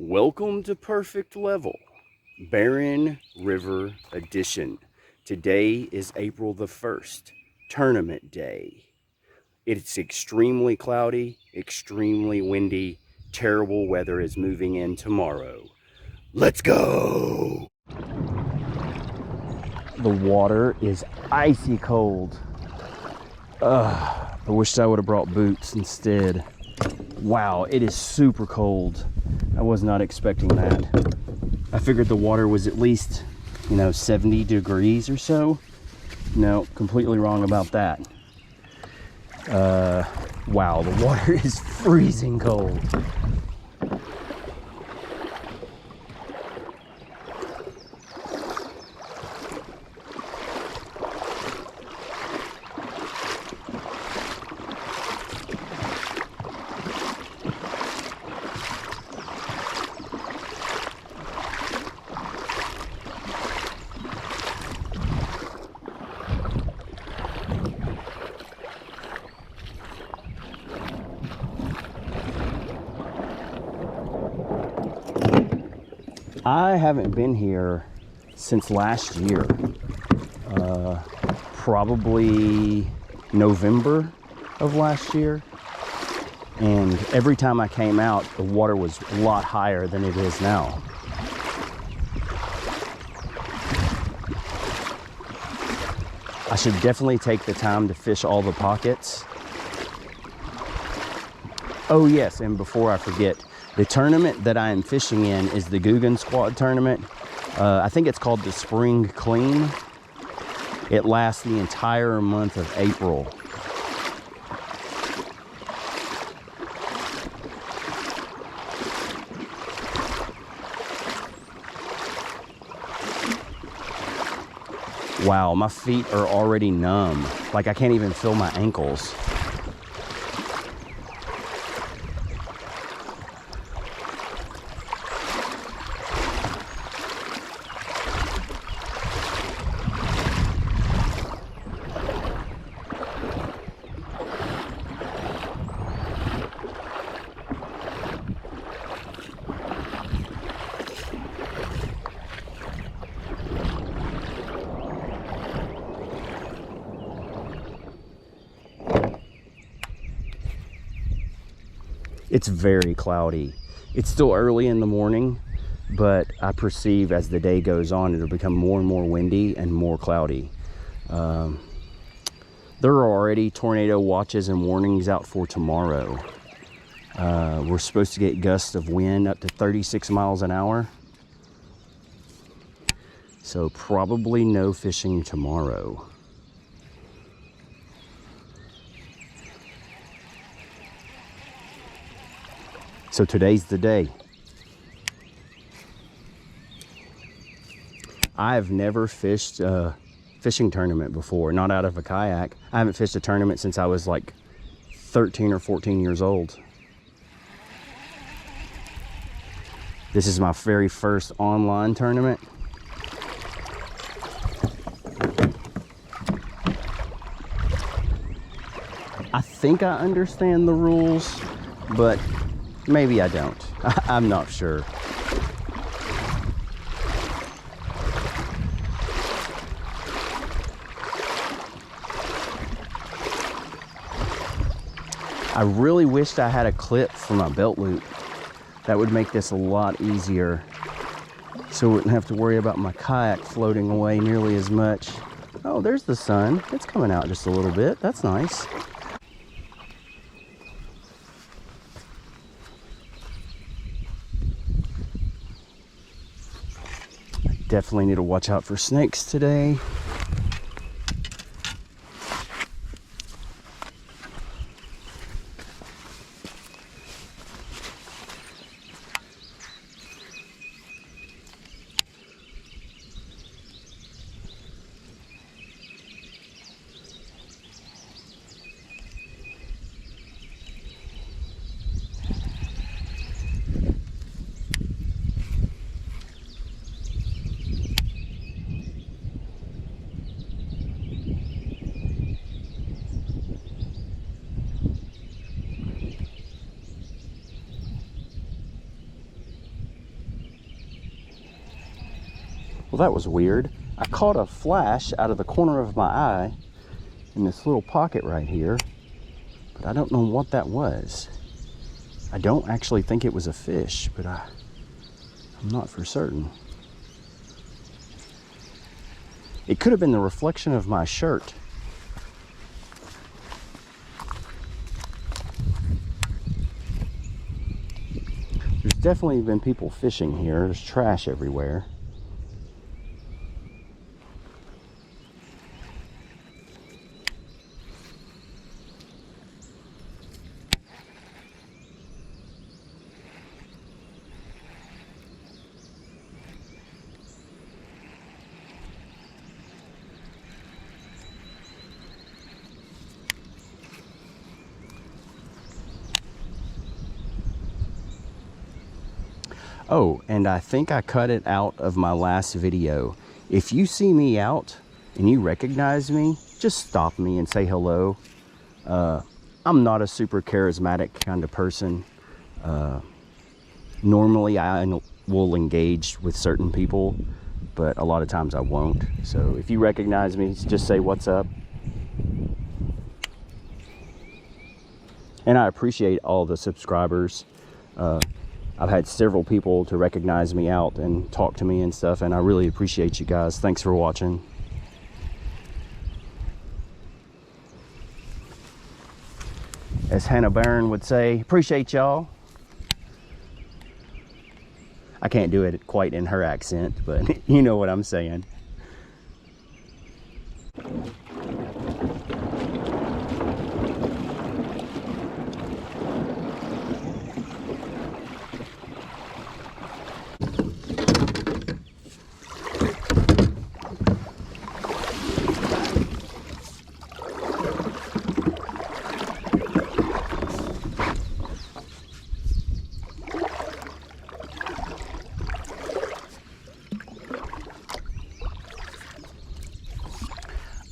Welcome to Perfect Level, Barren River Edition. Today is April the 1st, Tournament Day. It's extremely cloudy, extremely windy, terrible weather is moving in tomorrow. Let's go! The water is icy cold. I wish I would have brought boots instead. Wow, it is super cold. I was not expecting that. I figured the water was at least, 70 degrees or so. No, completely wrong about that. Wow, the water is freezing cold. I haven't been here since last year, probably November of last year, and every time I came out the water was a lot higher than it is now. I should definitely take the time to fish all the pockets. Oh yes, and before I forget, the tournament that I am fishing in is the Googan Squad tournament. I think it's called the Spring Clean. It lasts the entire month of April. Wow, my feet are already numb. Like I can't even feel my ankles. It's very cloudy. It's still early in the morning, but I perceive as the day goes on, it'll become more and more windy and more cloudy. There are already tornado watches and warnings out for tomorrow. We're supposed to get gusts of wind up to 36 miles an hour. So probably no fishing tomorrow. So today's the day. I've never fished a fishing tournament before, not out of a kayak. I haven't fished a tournament since I was like 13 or 14 years old. This is my very first online tournament. I think I understand the rules, but maybe I don't. I'm not sure. I really wished I had a clip for my belt loop. That would make this a lot easier, so I wouldn't have to worry about my kayak floating away nearly as much. Oh, there's the sun. It's coming out just a little bit. That's nice. Definitely need to watch out for snakes today. Well, that was weird. I caught a flash out of the corner of my eye in this little pocket right here, but I don't know what that was. I don't actually think it was a fish, but I'm not for certain. It could have been the reflection of my shirt. There's definitely been people fishing here. There's trash everywhere. Oh, and I think I cut it out of my last video. If you see me out and you recognize me, just stop me and say hello. I'm not a super charismatic kind of person. Normally I will engage with certain people, but a lot of times I won't. So if you recognize me, just say what's up. And I appreciate all the subscribers. I've had several people to recognize me out and talk to me and stuff, and I really appreciate you guys. Thanks for watching. As Hannah Barron would say, appreciate y'all. I can't do it quite in her accent, but you know what I'm saying.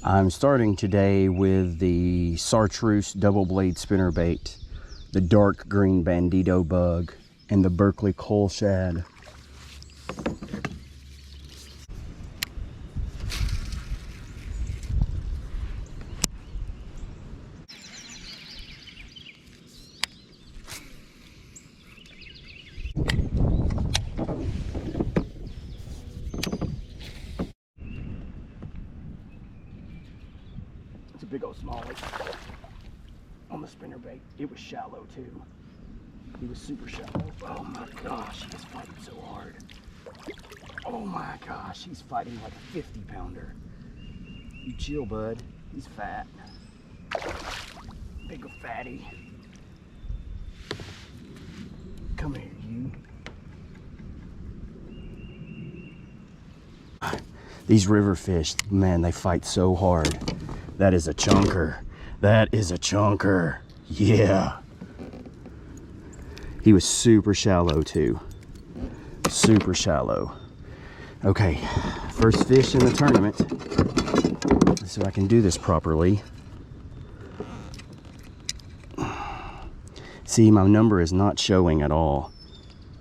I'm starting today with the Chartreuse double blade spinnerbait, the dark green bandito bug, and the Berkeley coal shad. It's a big old smallie on the spinnerbait. It was shallow too. He was super shallow. Oh my gosh, he was fighting so hard. Oh my gosh, he's fighting like a 50-pounder. You chill, bud. He's fat. Big old fatty. Come here, you. These river fish, man, they fight so hard. That is a chunker. That is a chunker. Yeah. He was super shallow too. Super shallow. Okay, first fish in the tournament. Let's see if I can do this properly. See, my number is not showing at all.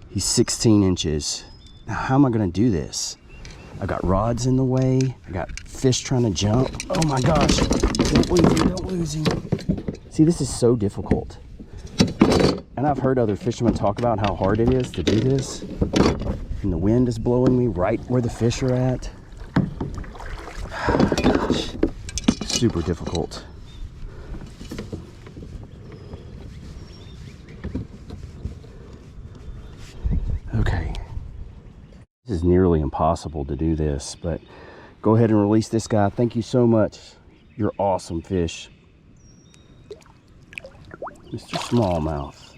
He's 16 inches. Now, how am I gonna do this? I got rods in the way. I got fish trying to jump. Oh my gosh. Don't lose him, don't lose him. See, this is so difficult. And I've heard other fishermen talk about how hard it is to do this. And the wind is blowing me right where the fish are at. Gosh, super difficult. Okay. This is nearly impossible to do this, but go ahead and release this guy. Thank you so much. You're awesome fish. Mr. Smallmouth.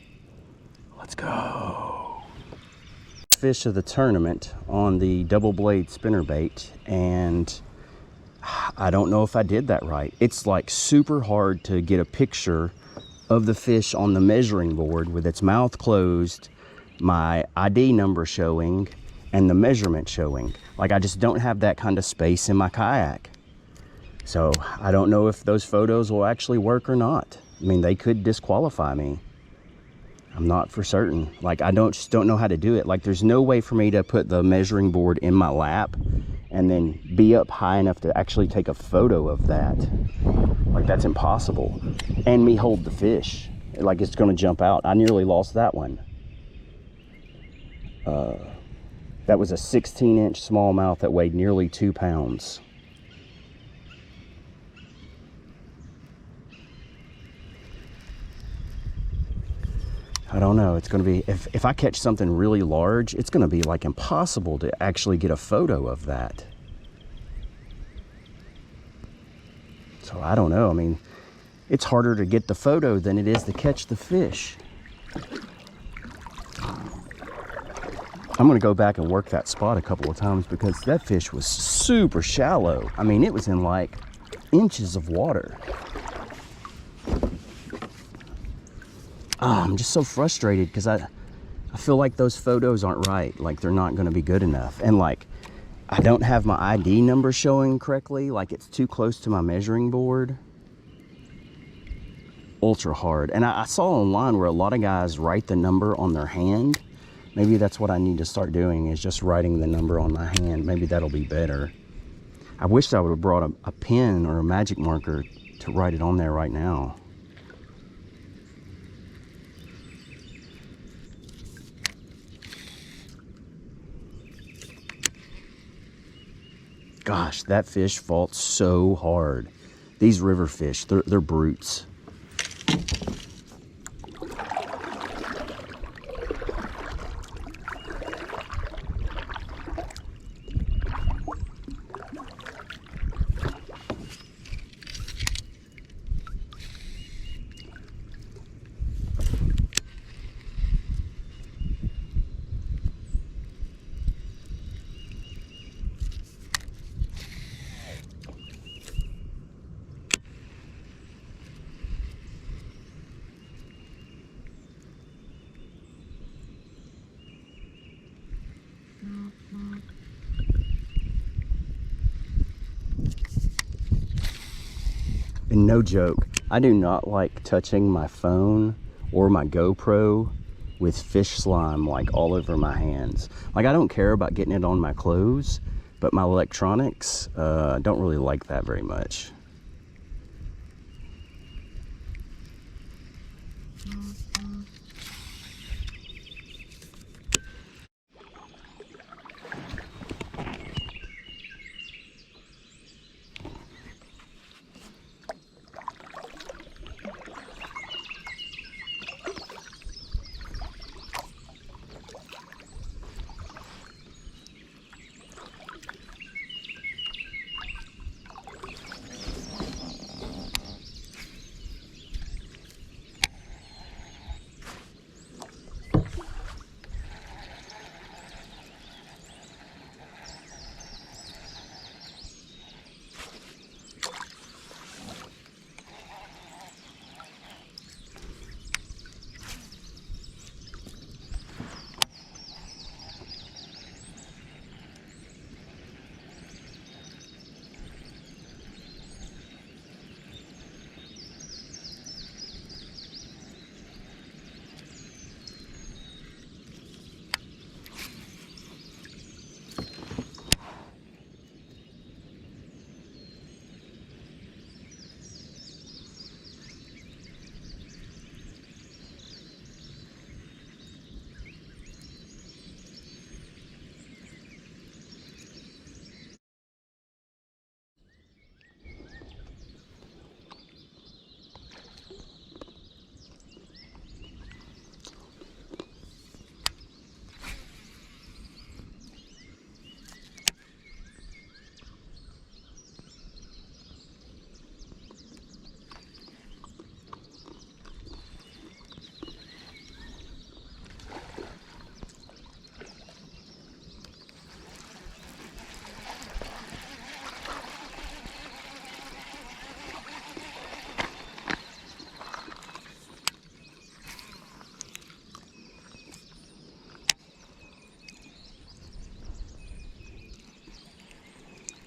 Let's go. Fish of the tournament on the double blade spinnerbait, and I don't know if I did that right. It's like super hard to get a picture of the fish on the measuring board with its mouth closed, my ID number showing, and the measurement showing. Like, I just don't have that kind of space in my kayak. So I don't know if those photos will actually work or not. I mean, they could disqualify me. I'm not for certain. Like, I just don't know how to do it. Like, there's no way for me to put the measuring board in my lap and then be up high enough to actually take a photo of that. Like, that's impossible. And me hold the fish like it's gonna jump out. I nearly lost that one. That was a 16-inch smallmouth that weighed nearly 2 pounds. I don't know, it's gonna be, if I catch something really large, it's gonna be like impossible to actually get a photo of that. So I don't know, I mean, it's harder to get the photo than it is to catch the fish. I'm gonna go back and work that spot a couple of times because that fish was super shallow. I mean, it was in like inches of water. I'm just so frustrated because I feel like those photos aren't right. Like, they're not gonna be good enough. And like, I don't have my ID number showing correctly. Like, it's too close to my measuring board. Ultra hard. And I saw online where a lot of guys write the number on their hand. Maybe that's what I need to start doing, is just writing the number on my hand. Maybe that'll be better. I wish I would have brought a pen or a magic marker to write it on there right now. Gosh, that fish fought so hard. These river fish, they're brutes. And no joke, I do not like touching my phone or my GoPro with fish slime like all over my hands. Like, I don't care about getting it on my clothes, but my electronics, don't really like that very much.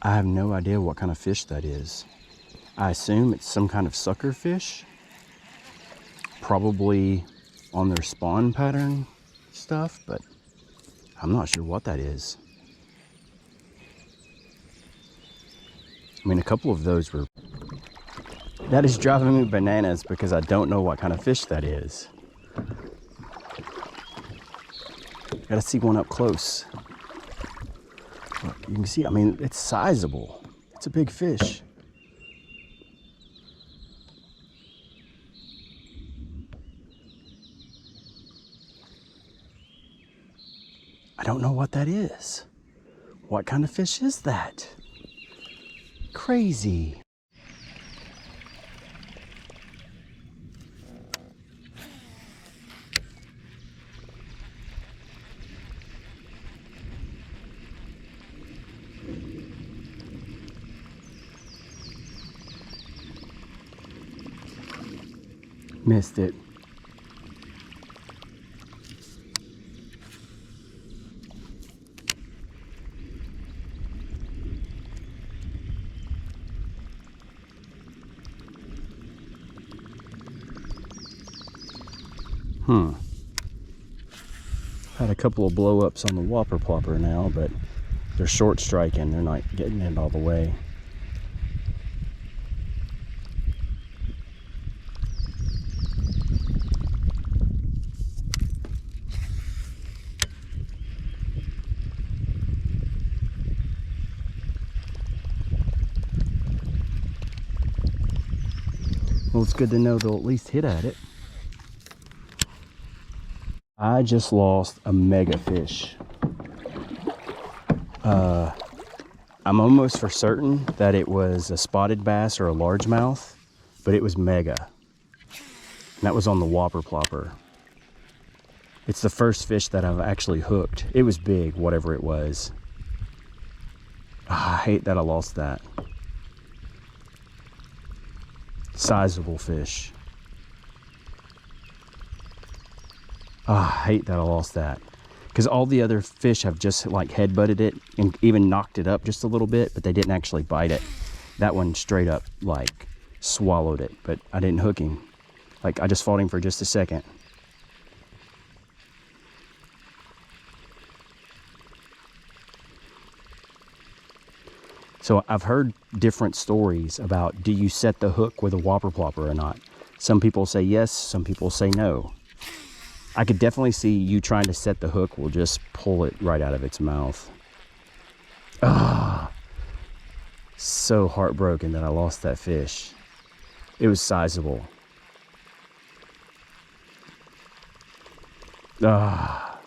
I have no idea what kind of fish that is. I assume it's some kind of sucker fish, probably on their spawn pattern stuff, but I'm not sure what that is. I mean, a couple of those were... That is driving me bananas because I don't know what kind of fish that is. Gotta see one up close. Look, you can see, I mean, it's sizable. It's a big fish. I don't know what that is. What kind of fish is that? Crazy. Missed it. Had a couple of blow ups on the whopper plopper now, but they're short striking. They're not getting it all the way. Well, it's good to know they'll at least hit at it. I just lost a mega fish. I'm almost for certain that it was a spotted bass or a largemouth, but it was mega. And that was on the whopper plopper. It's the first fish that I've actually hooked. It was big, whatever it was. I hate that I lost that. Sizable fish. I hate that I lost that. Because all the other fish have just like head butted it and even knocked it up just a little bit, but they didn't actually bite it. That one straight up like swallowed it, but I didn't hook him. Like I just fought him for just a second. So I've heard different stories about, do you set the hook with a whopper plopper or not? Some people say yes, some people say no. I could definitely see you trying to set the hook will just pull it right out of its mouth. Ah, so heartbroken that I lost that fish. It was sizable. Ah.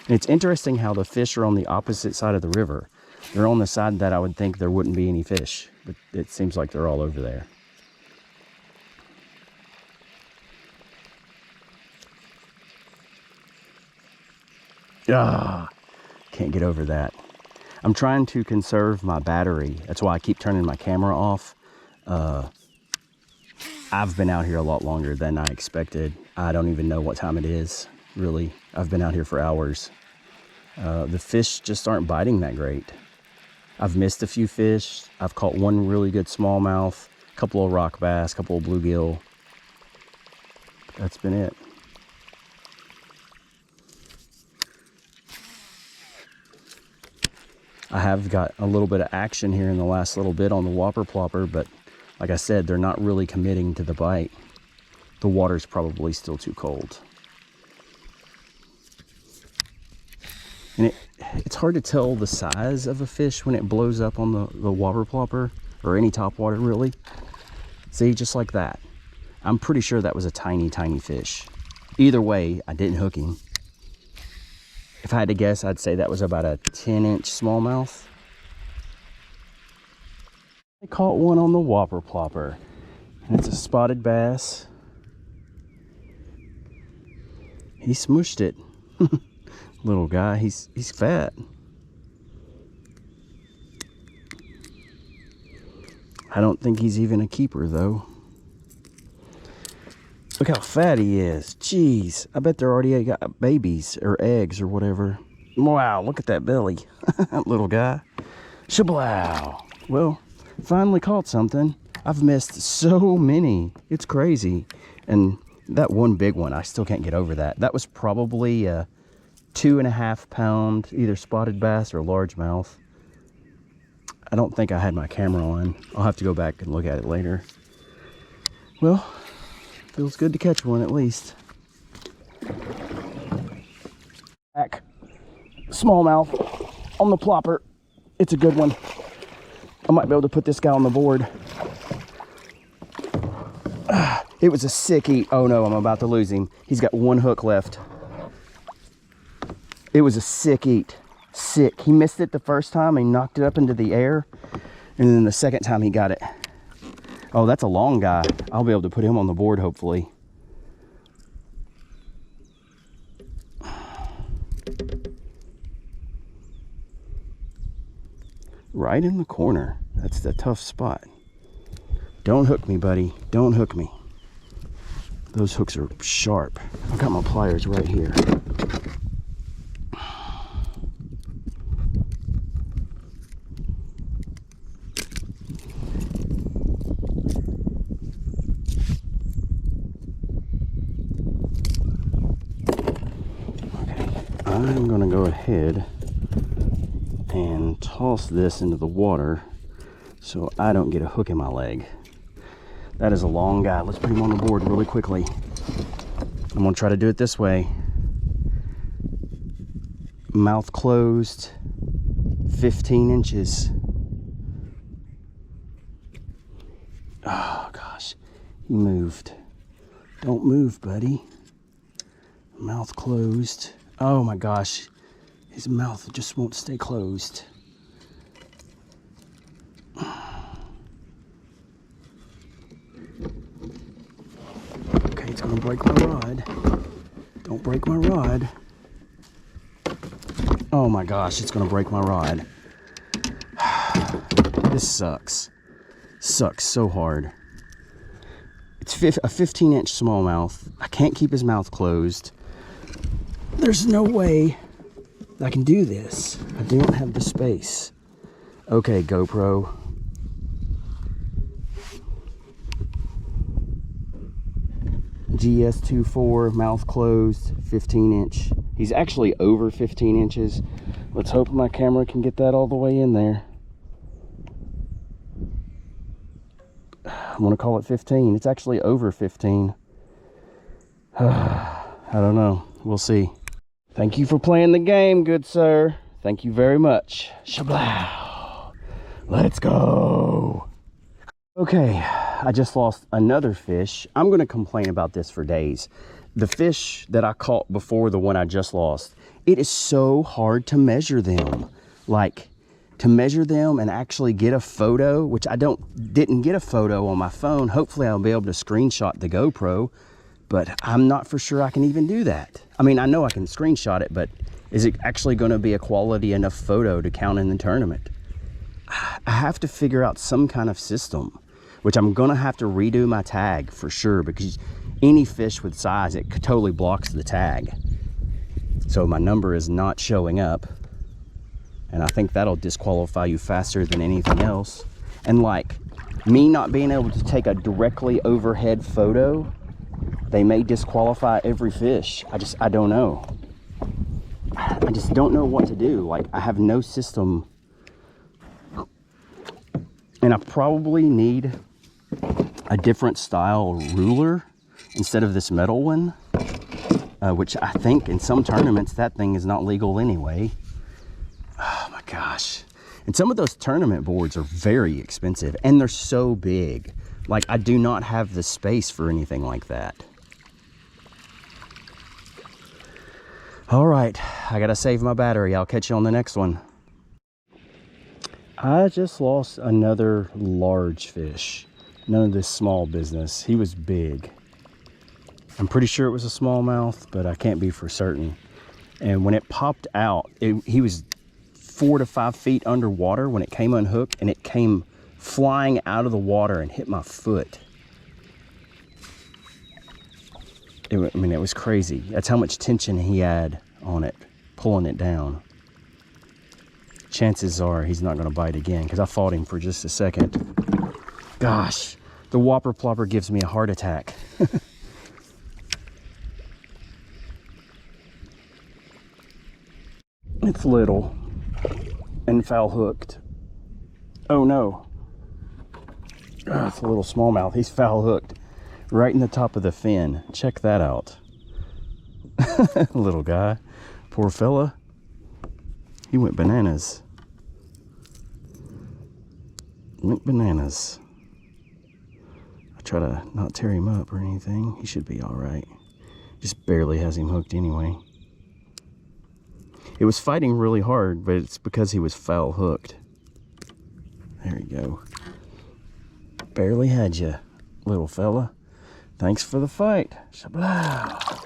And it's interesting how the fish are on the opposite side of the river. They're on the side that I would think there wouldn't be any fish, but it seems like they're all over there. Ah, can't get over that. I'm trying to conserve my battery. That's why I keep turning my camera off. I've been out here a lot longer than I expected. I don't even know what time it is, really. I've been out here for hours. The fish just aren't biting that great. I've missed a few fish. I've caught one really good smallmouth, a couple of rock bass, a couple of bluegill. That's been it. I have got a little bit of action here in the last little bit on the whopper plopper, but like I said, they're not really committing to the bite. The water's probably still too cold. And it's hard to tell the size of a fish when it blows up on the whopper plopper, or any topwater really. See, just like that. I'm pretty sure that was a tiny, tiny fish. Either way, I didn't hook him. If I had to guess, I'd say that was about a 10-inch smallmouth. I caught one on the whopper plopper. And it's a spotted bass. He smooshed it. Little guy, he's fat. I don't think he's even a keeper though. Look how fat he is. Jeez, I bet they're already got babies or eggs or whatever. Wow, look at that belly. Little guy. Shablow. Well, finally caught something. I've missed so many. It's crazy. And that one big one, I still can't get over that. That was probably a 2.5 pound, either spotted bass or largemouth. I don't think I had my camera on. I'll have to go back and look at it later. Well, feels good to catch one at least. Back. Smallmouth on the plopper. It's a good one. I might be able to put this guy on the board. It was a sick eat. Oh no, I'm about to lose him. He's got one hook left. It was a sick eat. Sick. He missed it the first time and he knocked it up into the air. And then the second time he got it. Oh, that's a long guy. I'll be able to put him on the board hopefully. Right in the corner. That's the tough spot. Don't hook me, buddy. Don't hook me. Those hooks are sharp. I've got my pliers right here. Okay, I'm gonna go ahead and toss this into the water so I don't get a hook in my leg. That is a long guy. Let's put him on the board really quickly. I'm gonna try to do it this way. Mouth closed, 15 inches. Oh gosh, he moved. Don't move, buddy. Mouth closed. Oh my gosh. His mouth just won't stay closed. Okay, it's gonna break my rod. Don't break my rod. Oh my gosh, it's gonna break my rod. This sucks. Sucks so hard. It's a 15-inch smallmouth. I can't keep his mouth closed. There's no way I can do this. I don't have the space. Okay, GoPro. GS24, mouth closed, 15-inch. He's actually over 15 inches. Let's hope my camera can get that all the way in there. I'm gonna call it 15. It's actually over 15. I don't know. We'll see. Thank you for playing the game, good sir. Thank you very much. Shablow. Let's go. Okay, I just lost another fish. I'm gonna complain about this for days. The fish that I caught before the one I just lost, it is so hard to measure them. Like, to measure them and actually get a photo, which I didn't get a photo on my phone. Hopefully I'll be able to screenshot the GoPro, but I'm not for sure I can even do that. I mean, I know I can screenshot it, but is it actually going to be a quality enough photo to count in the tournament? I have to figure out some kind of system, which I'm going to have to redo my tag for sure, because any fish with size, it totally blocks the tag. So my number is not showing up. And I think that'll disqualify you faster than anything else. And like me not being able to take a directly overhead photo, they may disqualify every fish. I don't know. I just don't know what to do. Like, I have no system. And I probably need a different style ruler instead of this metal one, which I think in some tournaments that thing is not legal anyway. Oh my gosh. And some of those tournament boards are very expensive and they're so big. Like, I do not have the space for anything like that. All right, I gotta save my battery. I'll catch you on the next one. I just lost another large fish. None of this small business. He was big. I'm pretty sure it was a smallmouth, but I can't be for certain. And when it popped out, he was 4 to 5 feet underwater when it came unhooked, and it came flying out of the water and hit my foot. I mean, it was crazy. That's how much tension he had on it, pulling it down. Chances are he's not going to bite again, because I fought him for just a second. Gosh, the whopper plopper gives me a heart attack. It's little and foul hooked. Oh no. Oh, it's a little smallmouth. He's foul hooked right in the top of the fin. Check that out. Little guy. Poor fella. He went bananas. Went bananas. I try to not tear him up or anything. He should be all right. Just barely has him hooked anyway. It was fighting really hard, but it's because he was foul hooked. There you go. Barely had you, little fella. Thanks for the fight. Shablow.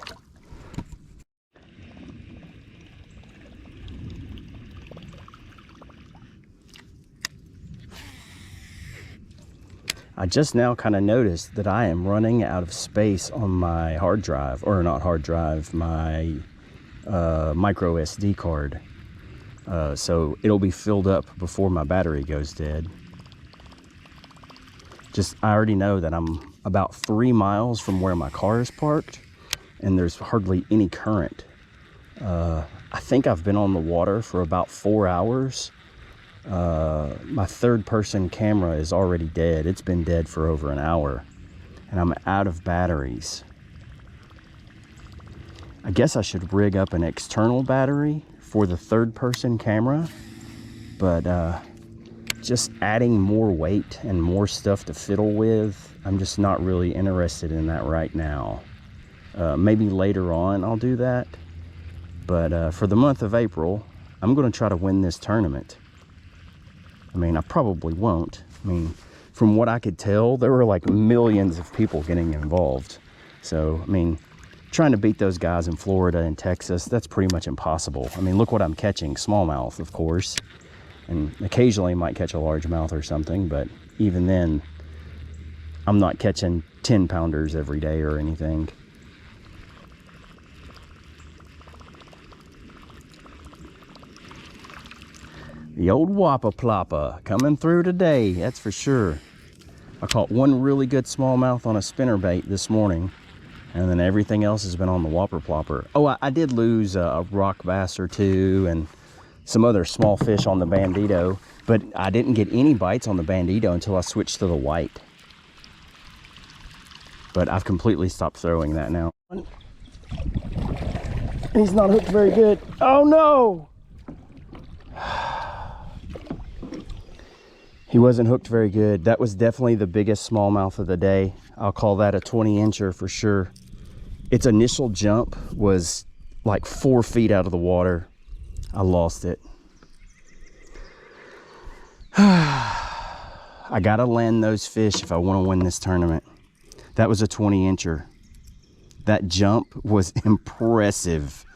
I just now kind of noticed that I am running out of space on my hard drive, or not hard drive, my micro SD card. So it'll be filled up before my battery goes dead. I already know that I'm about 3 miles from where my car is parked, and there's hardly any current. I think I've been on the water for about 4 hours. My third person camera is already dead. It's been dead for over an hour, and I'm out of batteries. I guess I should rig up an external battery for the third person camera, but just adding more weight and more stuff to fiddle with, I'm just not really interested in that right now. Maybe later on I'll do that, but for the month of April, I'm going to try to win this tournament. I mean, I probably won't. I mean, from what I could tell, there were like millions of people getting involved. So, I mean, trying to beat those guys in Florida and Texas, that's pretty much impossible. I mean, look what I'm catching. Smallmouth, of course. And occasionally might catch a largemouth or something, but even then, I'm not catching 10-pounders every day or anything. The old whopper plopper coming through today, that's for sure. I caught one really good smallmouth on a spinnerbait this morning, and then everything else has been on the whopper plopper. Oh, I did lose a rock bass or two and some other small fish on the bandito, but I didn't get any bites on the bandito until I switched to the white. But I've completely stopped throwing that now. He's not hooked very good. Oh no! He wasn't hooked very good. That was definitely the biggest smallmouth of the day. I'll call that a 20-incher for sure. Its initial jump was like 4 feet out of the water. I lost it. I gotta land those fish if I want to win this tournament. That was a 20-incher. That jump was impressive.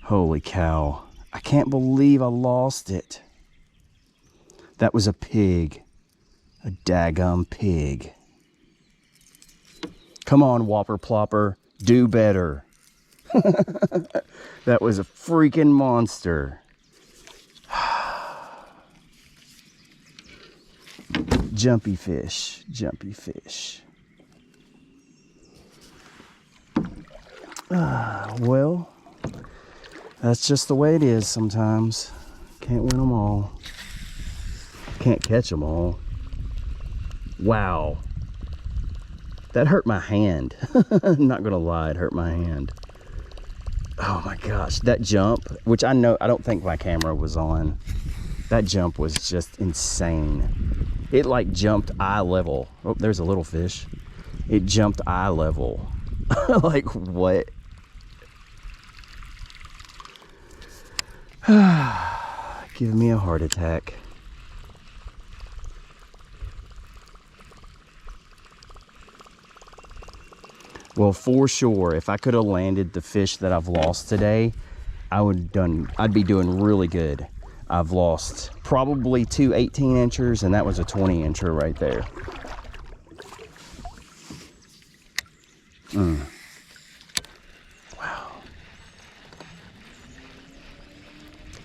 Holy cow. I can't believe I lost it. That was a pig. A daggum pig. Come on, whopper plopper. Do better. That was a freaking monster. Jumpy fish. Jumpy fish. Well, that's just the way it is sometimes. Can't win them all. Can't catch them all. Wow. That hurt my hand. I'm not gonna lie, it hurt my hand. Oh my gosh, that jump, which I don't think my camera was on. That jump was just insane. It like jumped eye level. Oh, there's a little fish. It jumped eye level. Like what? Give me a heart attack. Well, for sure, if I could have landed the fish that I've lost today, I'd be doing really good. I've lost probably 2 18-inchers, and that was a 20-incher right there. Wow.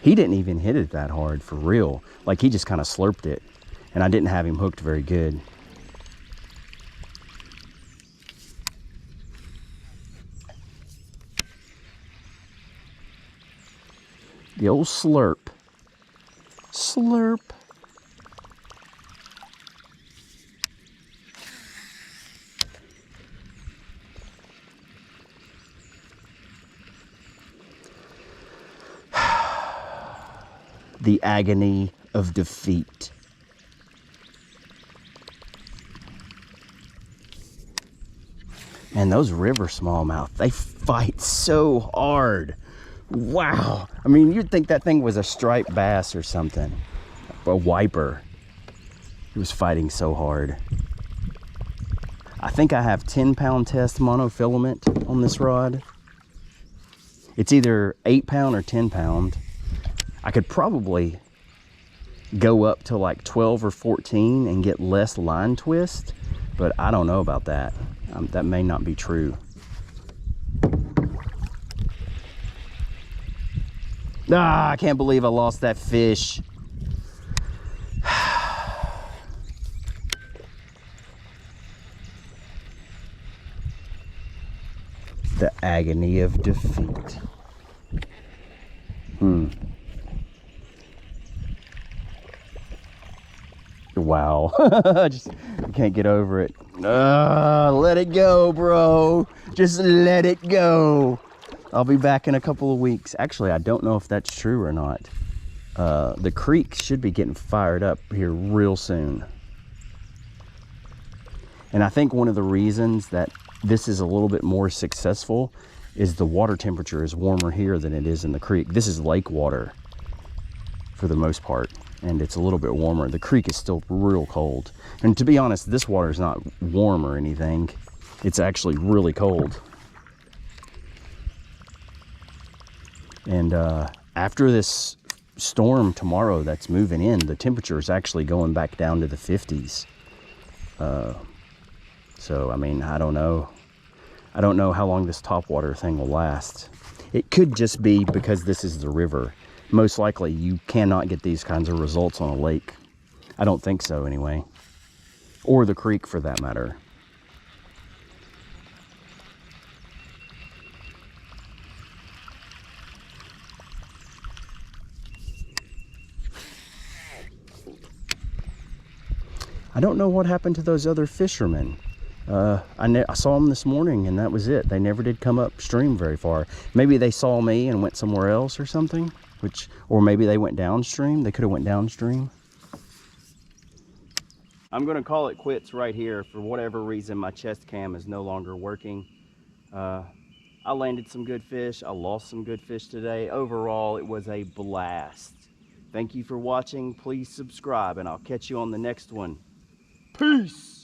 He didn't even hit it that hard, for real. Like, he just kind of slurped it, and I didn't have him hooked very good. The old slurp. Slurp. The agony of defeat. And those river smallmouth, they fight so hard. Wow. I mean, you'd think that thing was a striped bass or something. A wiper. He was fighting so hard. I think I have 10-pound test monofilament on this rod. It's either 8-pound or 10-pound. I could probably go up to like 12 or 14 and get less line twist, but I don't know about that. That may not be true. Ah, I can't believe I lost that fish. The agony of defeat. Wow. I can't get over it. Let it go, bro. Just let it go. I'll be back in a couple of weeks. Actually, I don't know if that's true or not. The creek should be getting fired up here real soon. And I think one of the reasons that this is a little bit more successful is the water temperature is warmer here than it is in the creek. This is lake water for the most part, and it's a little bit warmer. The creek is still real cold. And to be honest, this water is not warm or anything. It's actually really cold. And after this storm tomorrow that's moving in, the temperature is actually going back down to the 50s. So, I mean, I don't know. I don't know how long this topwater thing will last. It could just be because this is the river. Most likely you cannot get these kinds of results on a lake. I don't think so anyway. Or the creek for that matter. I don't know what happened to those other fishermen. I saw them this morning and that was it. They never did come upstream very far. Maybe they saw me and went somewhere else or something, or maybe they went downstream. They could have went downstream. I'm gonna call it quits right here. For whatever reason, my chest cam is no longer working. I landed some good fish. I lost some good fish today. Overall, it was a blast. Thank you for watching. Please subscribe and I'll catch you on the next one. Peace.